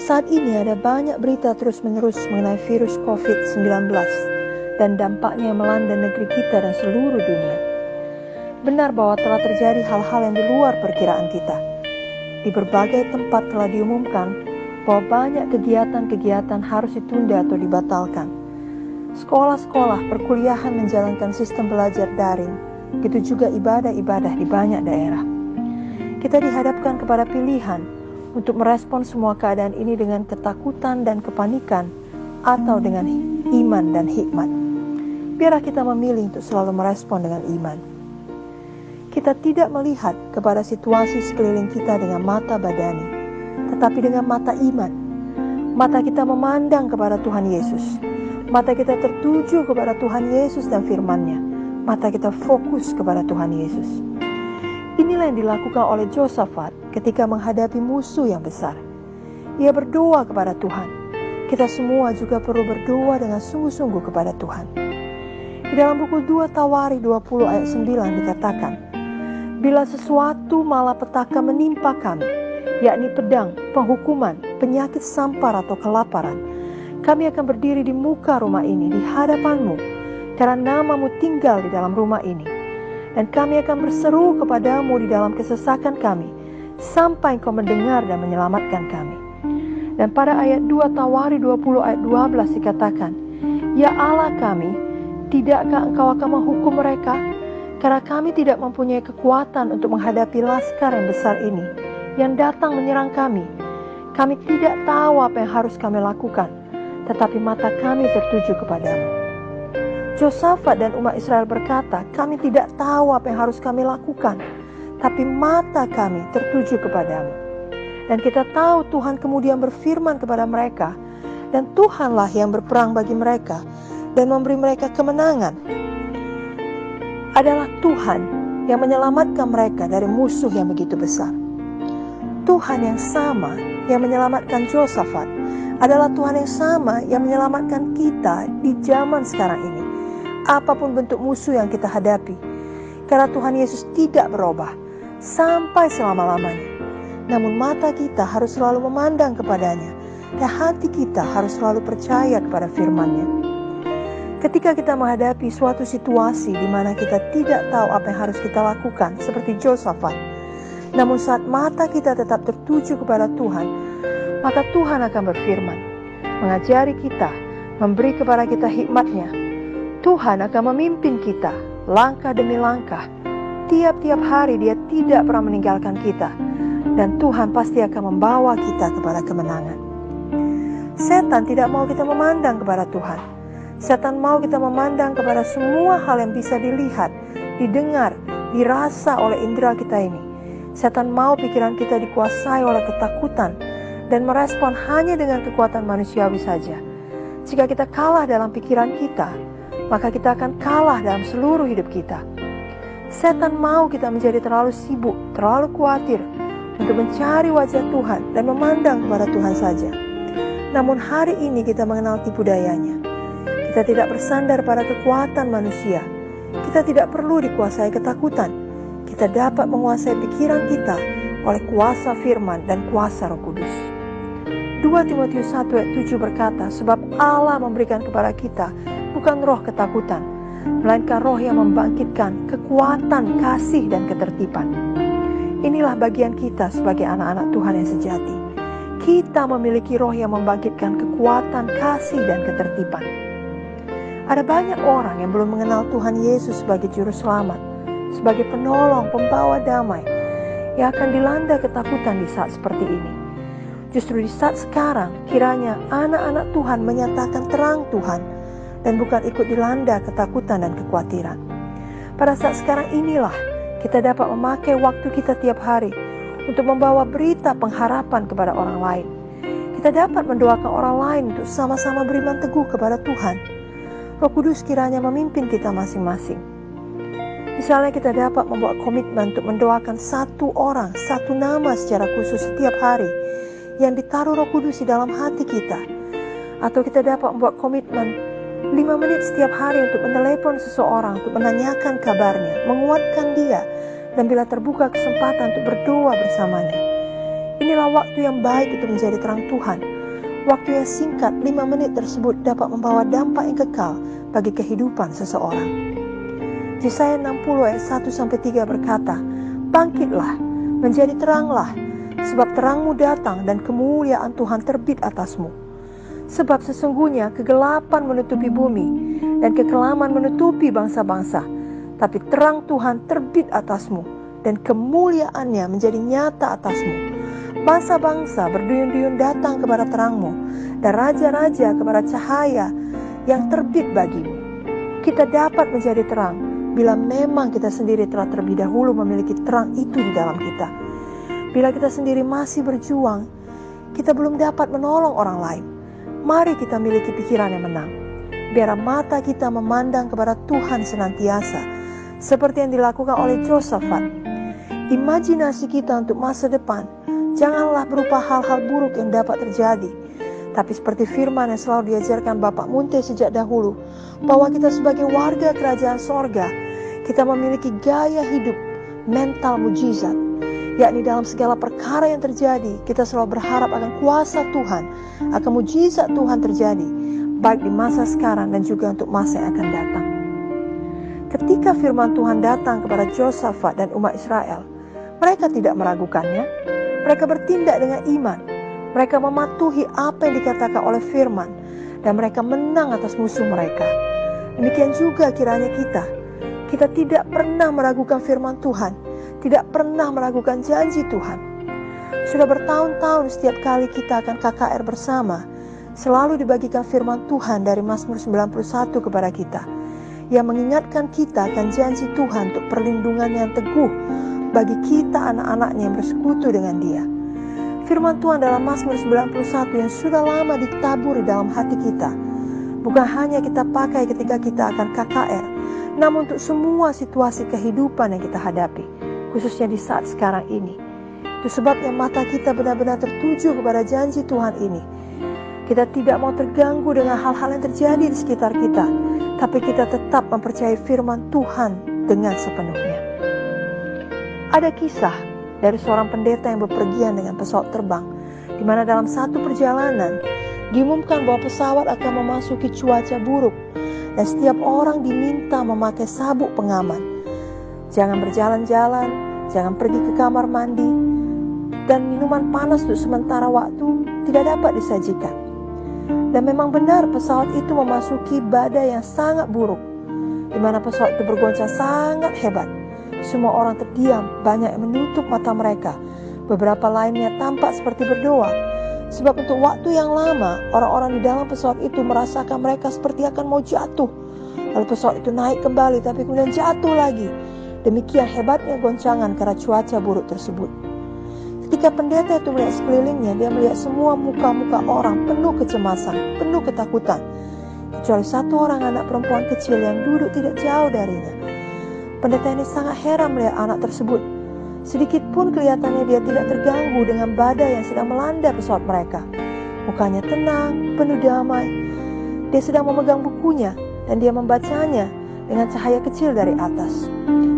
Saat ini ada banyak berita terus-menerus mengenai virus COVID-19 dan dampaknya yang melanda negeri kita dan seluruh dunia. Benar bahwa telah terjadi hal-hal yang di luar perkiraan kita. Di berbagai tempat telah diumumkan bahwa banyak kegiatan-kegiatan harus ditunda atau dibatalkan. Sekolah-sekolah, perkuliahan menjalankan sistem belajar daring, begitu juga ibadah-ibadah di banyak daerah. Kita dihadapkan kepada pilihan untuk merespon semua keadaan ini dengan ketakutan dan kepanikan atau dengan iman dan hikmat. Biarlah kita memilih untuk selalu merespon dengan iman. Kita tidak melihat kepada situasi sekeliling kita dengan mata badani, tetapi dengan mata iman. Mata kita memandang kepada Tuhan Yesus. Mata kita tertuju kepada Tuhan Yesus dan firman-Nya. Mata kita fokus kepada Tuhan Yesus. Inilah yang dilakukan oleh Josafat ketika menghadapi musuh yang besar. Ia berdoa kepada Tuhan. Kita semua juga perlu berdoa dengan sungguh-sungguh kepada Tuhan. Di dalam buku 2 Tawari 20 ayat 9 dikatakan, bila sesuatu malapetaka menimpa kami, yakni pedang, penghukuman, penyakit sampar atau kelaparan, kami akan berdiri di muka rumah ini di hadapan-Mu, karena nama-Mu tinggal di dalam rumah ini. Dan kami akan berseru kepada-Mu di dalam kesesakan kami, sampai Engkau mendengar dan menyelamatkan kami. Dan pada ayat 2 Tawari 20 ayat 12 dikatakan, ya Allah kami, tidakkah Engkau akan menghukum mereka? Karena kami tidak mempunyai kekuatan untuk menghadapi laskar yang besar ini, yang datang menyerang kami. Kami tidak tahu apa yang harus kami lakukan, tetapi mata kami tertuju kepadamu. Josafat dan umat Israel berkata, kami tidak tahu apa yang harus kami lakukan, tapi mata kami tertuju kepadamu. Dan kita tahu Tuhan kemudian berfirman kepada mereka, dan Tuhanlah yang berperang bagi mereka, dan memberi mereka kemenangan. Adalah Tuhan yang menyelamatkan mereka dari musuh yang begitu besar. Tuhan yang sama yang menyelamatkan Josafat adalah Tuhan yang sama yang menyelamatkan kita di zaman sekarang ini. Apapun bentuk musuh yang kita hadapi, karena Tuhan Yesus tidak berubah sampai selama-lamanya. Namun mata kita harus selalu memandang kepadanya, dan hati kita harus selalu percaya kepada firman-Nya. Ketika kita menghadapi suatu situasi di mana kita tidak tahu apa yang harus kita lakukan, seperti Josafat, namun saat mata kita tetap tertuju kepada Tuhan, maka Tuhan akan berfirman, mengajari kita, memberi kepada kita hikmat-Nya. Tuhan akan memimpin kita langkah demi langkah. Tiap-tiap hari Dia tidak pernah meninggalkan kita, dan Tuhan pasti akan membawa kita kepada kemenangan. Setan tidak mau kita memandang kepada Tuhan. Setan mau kita memandang kepada semua hal yang bisa dilihat, didengar, dirasa oleh indera kita ini. Setan mau pikiran kita dikuasai oleh ketakutan dan merespon hanya dengan kekuatan manusiawi saja. Jika kita kalah dalam pikiran kita, maka kita akan kalah dalam seluruh hidup kita. Setan mau kita menjadi terlalu sibuk, terlalu khawatir untuk mencari wajah Tuhan dan memandang kepada Tuhan saja. Namun hari ini kita mengenal tipu dayanya. Kita tidak bersandar pada kekuatan manusia. Kita tidak perlu dikuasai ketakutan. Kita dapat menguasai pikiran kita oleh kuasa firman dan kuasa Roh Kudus. 2 Timotius 1 ayat 7 berkata, sebab Allah memberikan kepada kita bukan roh ketakutan, melainkan roh yang membangkitkan kekuatan, kasih, dan ketertiban. Inilah bagian kita sebagai anak-anak Tuhan yang sejati. Kita memiliki roh yang membangkitkan kekuatan, kasih, dan ketertiban. Ada banyak orang yang belum mengenal Tuhan Yesus sebagai Juru Selamat, sebagai penolong, pembawa damai, yang akan dilanda ketakutan di saat seperti ini. Justru di saat sekarang, kiranya anak-anak Tuhan menyatakan terang Tuhan, dan bukan ikut dilanda ketakutan dan kekhawatiran. Pada saat sekarang inilah, kita dapat memakai waktu kita tiap hari untuk membawa berita pengharapan kepada orang lain. Kita dapat mendoakan orang lain untuk sama-sama beriman teguh kepada Tuhan. Roh Kudus kiranya memimpin kita masing-masing. Misalnya kita dapat membuat komitmen untuk mendoakan satu orang, satu nama secara khusus setiap hari yang ditaruh Roh Kudus di dalam hati kita. Atau kita dapat membuat komitmen 5 menit setiap hari untuk menelepon seseorang, untuk menanyakan kabarnya, menguatkan dia, dan bila terbuka kesempatan untuk berdoa bersamanya. Inilah waktu yang baik untuk menjadi terang Tuhan, Waktu yang singkat 5 menit tersebut dapat membawa dampak yang kekal bagi kehidupan seseorang. Yesaya 60 ayat 1-3 berkata, "Bangkitlah, menjadi teranglah, sebab terangmu datang dan kemuliaan Tuhan terbit atasmu. Sebab sesungguhnya kegelapan menutupi bumi dan kekelaman menutupi bangsa-bangsa, tapi terang Tuhan terbit atasmu dan kemuliaannya menjadi nyata atasmu. Bangsa-bangsa berduyun-duyun datang kepada terangmu dan raja-raja kepada cahaya yang terbit bagimu." Kita dapat menjadi terang bila memang kita sendiri telah terlebih dahulu memiliki terang itu di dalam kita. Bila kita sendiri masih berjuang, kita belum dapat menolong orang lain. Mari kita miliki pikiran yang menang. Biar mata kita memandang kepada Tuhan senantiasa, seperti yang dilakukan oleh Josafat. Imajinasi kita untuk masa depan janganlah berupa hal-hal buruk yang dapat terjadi, tapi seperti firman yang selalu diajarkan Bapak Munte sejak dahulu, bahwa kita sebagai warga kerajaan sorga, kita memiliki gaya hidup mental mujizat, yakni dalam segala perkara yang terjadi, kita selalu berharap akan kuasa Tuhan, akan mujizat Tuhan terjadi, baik di masa sekarang dan juga untuk masa yang akan datang. Ketika firman Tuhan datang kepada Josafat dan umat Israel, mereka tidak meragukannya. Mereka bertindak dengan iman. Mereka mematuhi apa yang dikatakan oleh firman, dan mereka menang atas musuh mereka. Demikian juga kiranya kita tidak pernah meragukan firman Tuhan, tidak pernah meragukan janji Tuhan. Sudah bertahun-tahun setiap kali kita akan KKR bersama, selalu dibagikan firman Tuhan dari Mazmur 91 kepada kita, yang mengingatkan kita akan janji Tuhan untuk perlindungan yang teguh bagi kita anak-anaknya yang bersekutu dengan Dia. Firman Tuhan dalam Mazmur 91 yang sudah lama ditabur di dalam hati kita, bukan hanya kita pakai ketika kita akan KKR, namun untuk semua situasi kehidupan yang kita hadapi, khususnya di saat sekarang ini. Itu sebabnya mata kita benar-benar tertuju kepada janji Tuhan ini. Kita tidak mau terganggu dengan hal-hal yang terjadi di sekitar kita, tapi kita tetap mempercayai firman Tuhan dengan sepenuhnya. Ada kisah dari seorang pendeta yang bepergian dengan pesawat terbang, di mana dalam satu perjalanan diumumkan bahwa pesawat akan memasuki cuaca buruk, dan setiap orang diminta memakai sabuk pengaman. Jangan berjalan-jalan, jangan pergi ke kamar mandi, dan minuman panas untuk sementara waktu tidak dapat disajikan. Dan memang benar pesawat itu memasuki badai yang sangat buruk, di mana pesawat itu bergoncang sangat hebat. Semua orang terdiam, banyak yang menutup mata mereka. Beberapa lainnya tampak seperti berdoa, sebab untuk waktu yang lama orang-orang di dalam pesawat itu merasakan mereka seperti akan mau jatuh. Lalu pesawat itu naik kembali, tapi kemudian jatuh lagi. Demikian hebatnya goncangan karena cuaca buruk tersebut. Ketika pendeta itu melihat sekelilingnya, dia melihat semua muka-muka orang penuh kecemasan, penuh ketakutan, kecuali satu orang anak perempuan kecil yang duduk tidak jauh darinya. Pendeta ini sangat heran melihat anak tersebut. Sedikit pun kelihatannya dia tidak terganggu dengan badai yang sedang melanda pesawat mereka. Mukanya tenang, penuh damai. Dia sedang memegang bukunya dan dia membacanya dengan cahaya kecil dari atas.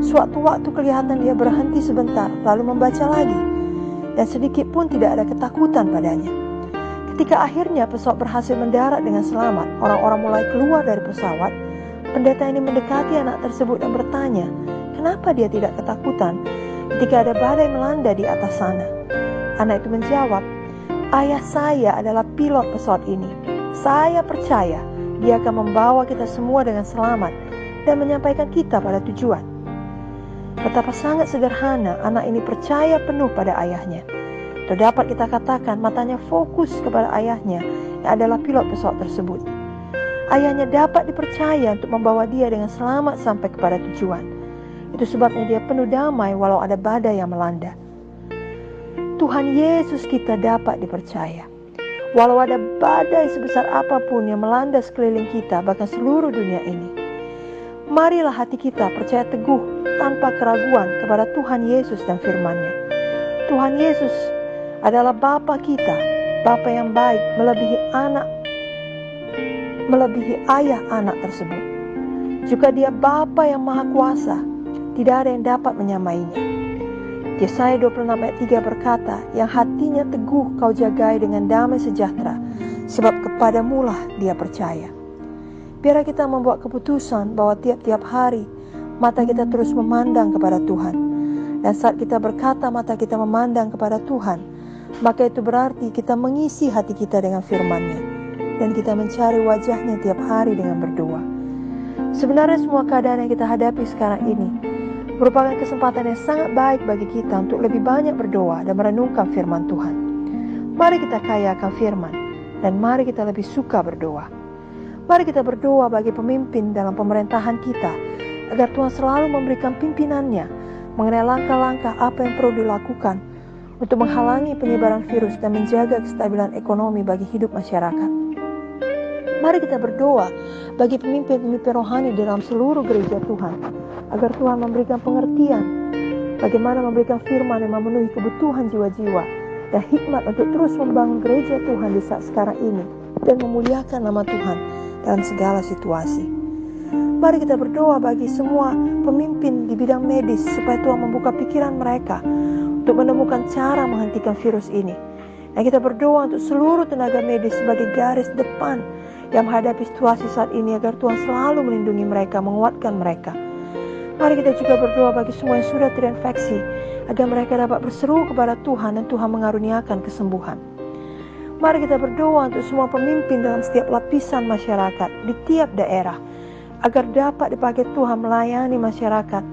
Suatu-waktu kelihatan dia berhenti sebentar, lalu membaca lagi, dan sedikit pun tidak ada ketakutan padanya. Ketika akhirnya pesawat berhasil mendarat dengan selamat, orang-orang mulai keluar dari pesawat. Pendeta ini mendekati anak tersebut dan bertanya, kenapa dia tidak ketakutan ketika ada badai melanda di atas sana. Anak itu menjawab, ayah saya adalah pilot pesawat ini. Saya percaya dia akan membawa kita semua dengan selamat dan menyampaikan kita pada tujuan. Betapa sangat sederhana anak ini percaya penuh pada ayahnya. Dapat kita katakan matanya fokus kepada ayahnya yang adalah pilot pesawat tersebut. Ayahnya dapat dipercaya untuk membawa dia dengan selamat sampai kepada tujuan. Itu sebabnya dia penuh damai walau ada badai yang melanda. Tuhan Yesus kita dapat dipercaya. Walau ada badai sebesar apapun yang melanda sekeliling kita, bahkan seluruh dunia ini, marilah hati kita percaya teguh tanpa keraguan kepada Tuhan Yesus dan firman-Nya. Tuhan Yesus adalah Bapa kita, Bapa yang baik, melebihi ayah anak tersebut. Juga dia Bapa yang maha kuasa, tidak ada yang dapat menyamainya. Yesaya 26 ayat 3 berkata, yang hatinya teguh kau jagai dengan damai sejahtera, sebab kepadamulah dia percaya. Biarlah kita membuat keputusan bahwa tiap-tiap hari mata kita terus memandang kepada Tuhan. Dan saat kita berkata mata kita memandang kepada Tuhan, maka itu berarti kita mengisi hati kita dengan firman-Nya. Dan kita mencari wajah-Nya tiap hari dengan berdoa. Sebenarnya semua keadaan yang kita hadapi sekarang ini merupakan kesempatan yang sangat baik bagi kita untuk lebih banyak berdoa dan merenungkan firman Tuhan. Mari kita kaya akan firman, dan mari kita lebih suka berdoa. Mari kita berdoa bagi pemimpin dalam pemerintahan kita, agar Tuhan selalu memberikan pimpinannya mengenai langkah-langkah apa yang perlu dilakukan untuk menghalangi penyebaran virus dan menjaga kestabilan ekonomi bagi hidup masyarakat. Mari kita berdoa bagi pemimpin-pemimpin rohani dalam seluruh gereja Tuhan, agar Tuhan memberikan pengertian bagaimana memberikan firman yang memenuhi kebutuhan jiwa-jiwa dan hikmat untuk terus membangun gereja Tuhan di saat sekarang ini dan memuliakan nama Tuhan dalam segala situasi. Mari kita berdoa bagi semua pemimpin di bidang medis supaya Tuhan membuka pikiran mereka untuk menemukan cara menghentikan virus ini. Dan kita berdoa untuk seluruh tenaga medis sebagai garis depan yang menghadapi situasi saat ini, agar Tuhan selalu melindungi mereka, menguatkan mereka. Mari kita juga berdoa bagi semua yang sudah terinfeksi, agar mereka dapat berseru kepada Tuhan dan Tuhan mengaruniakan kesembuhan. Mari kita berdoa untuk semua pemimpin dalam setiap lapisan masyarakat di tiap daerah, agar dapat dipakai Tuhan melayani masyarakat.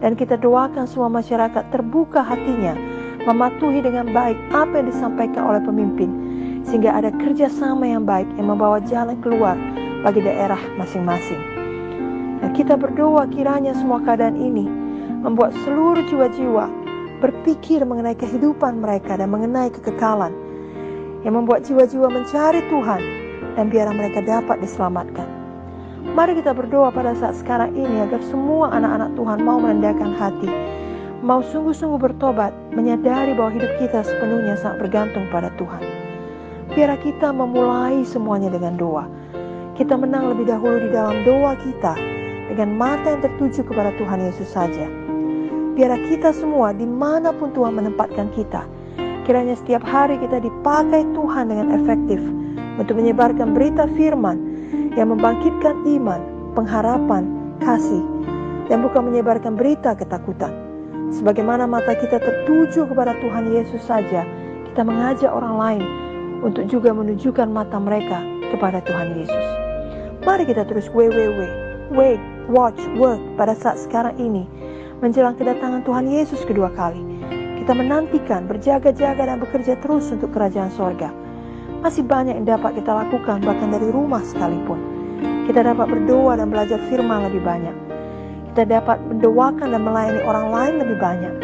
Dan kita doakan semua masyarakat terbuka hatinya, mematuhi dengan baik apa yang disampaikan oleh pemimpin, sehingga ada kerjasama yang baik yang membawa jalan keluar bagi daerah masing-masing. Dan kita berdoa kiranya semua keadaan ini membuat seluruh jiwa-jiwa berpikir mengenai kehidupan mereka dan mengenai kekekalan, yang membuat jiwa-jiwa mencari Tuhan dan biarlah mereka dapat diselamatkan. Mari kita berdoa pada saat sekarang ini agar semua anak-anak Tuhan mau merendahkan hati, mau sungguh-sungguh bertobat, menyadari bahwa hidup kita sepenuhnya sangat bergantung pada Tuhan. Biarlah kita memulai semuanya dengan doa. Kita menang lebih dahulu di dalam doa kita dengan mata yang tertuju kepada Tuhan Yesus saja. Biarlah kita semua dimanapun Tuhan menempatkan kita, kiranya setiap hari kita dipakai Tuhan dengan efektif untuk menyebarkan berita firman yang membangkitkan iman, pengharapan, kasih, dan bukan menyebarkan berita ketakutan. Sebagaimana mata kita tertuju kepada Tuhan Yesus saja, kita mengajak orang lain untuk juga menunjukkan mata mereka kepada Tuhan Yesus. Mari kita terus wait, watch, work pada saat sekarang ini, menjelang kedatangan Tuhan Yesus kedua kali. Kita menantikan, berjaga-jaga dan bekerja terus untuk kerajaan sorga. Masih banyak yang dapat kita lakukan bahkan dari rumah sekalipun. Kita dapat berdoa dan belajar firman lebih banyak. Kita dapat mendoakan dan melayani orang lain lebih banyak.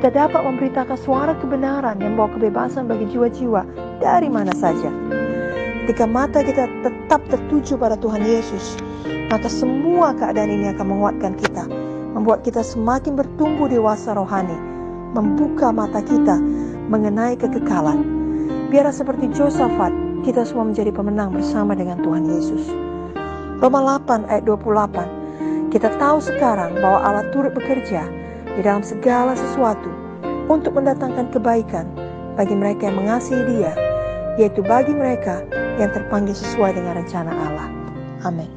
Kita dapat memberitakan suara kebenaran yang membawa kebebasan bagi jiwa-jiwa dari mana saja. Ketika mata kita tetap tertuju pada Tuhan Yesus, maka semua keadaan ini akan menguatkan kita, membuat kita semakin bertumbuh dewasa rohani, membuka mata kita mengenai kekekalan. Biarlah seperti Josafat, kita semua menjadi pemenang bersama dengan Tuhan Yesus. Roma 8 ayat 28. Kita tahu sekarang bahwa Allah turut bekerja di dalam segala sesuatu untuk mendatangkan kebaikan bagi mereka yang mengasihi Dia, yaitu bagi mereka yang terpanggil sesuai dengan rencana Allah. Amin.